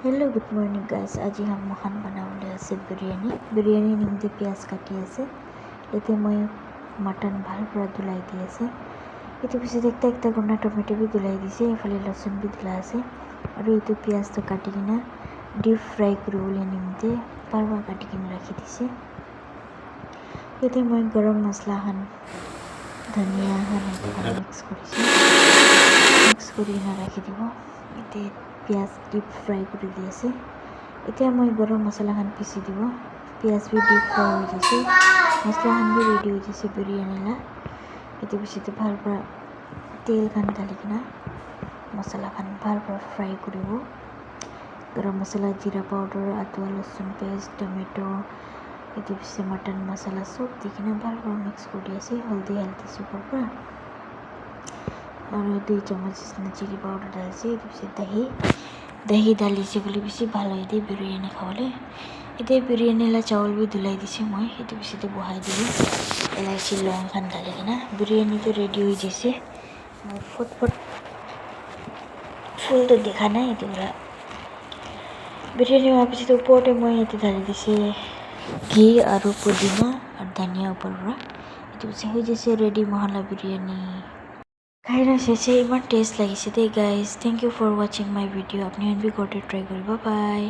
Hello good morning guys. आज हम मखान बनावले আছে बिरयानी নিমতে পিয়াজ কাটি আছে। এতে মই মটন ভাল পৰা ধুলাই দি আছে। এতে পিছত একটা গুনা টমেটো भी ধুলাই দিছে, এফালে লসুন भी ধুলা আছে আৰু এটো পিয়াজটো কাটি কিনা ডিপ ফ্ৰাই কৰিবলৈ নিমতে পাৰবা কাটি কিনা ৰাখি দিছে। এতে মই গৰম মছলা হান ধনিয়া হান মিক্স কৰি কিনা ৰাখি দিব। এতে পিয়াজ ডিপ ফ্ৰাই কৰি দি আছে। এতিয়া মই গৰম মছলা খান পিছি দিব। পিয়াজ भी ডিপ ফ্ৰাই হৈ গৈছে, মছলা খান भी ৰেডি হৈ গৈছে বিৰিয়ানীলা। এতিয়া পিছতে ভাল পৰা তেল খান ঢালি কিনা মছলা খান ভাল পৰা ফ্ৰাই কৰিব। গৰম মছলা, জিৰা পাউডাৰ, আদা লসুন পেষ্ট, টমেটো, এতিয়া পিছে মটন মছলা সব দি কিনা ভাল পৰা মিক্স কৰি আছে। হলদি চুপাৰ পৰা और 2 चम्मच इसमें चिली पाउडर डालছে। दही डालिছে বলে বেশি ভালো হয় দিয়ে বিরিয়ানি খাওয়ালে। এতে বিরিয়ানিলা চাউল भी ধুলাই দিছে মই। এতে পিছতে বহাই দিব এলাইচি লং খান ঢালি কিনা। বিরিয়ানি তো রেডি হয়ে যাইছে। মই ফটফট ফুলটো দেখা নাই এতে পুরা বিরিয়ানি হওয়ার পিছতে উপরতে মই এতে ঢালি দিছে ঘি আর পুদিনা আর ধনিয়া উপর পৰা। এতে পিছে হয়ে যাইছে রেডি মহলা বিরিয়ানি। খাইনা শেষে ইমান টেস্ট লাগিছে দে guys. Thank you for watching my video. আপনি भी ঘৰতে ট্ৰাই কৰিব। বাই।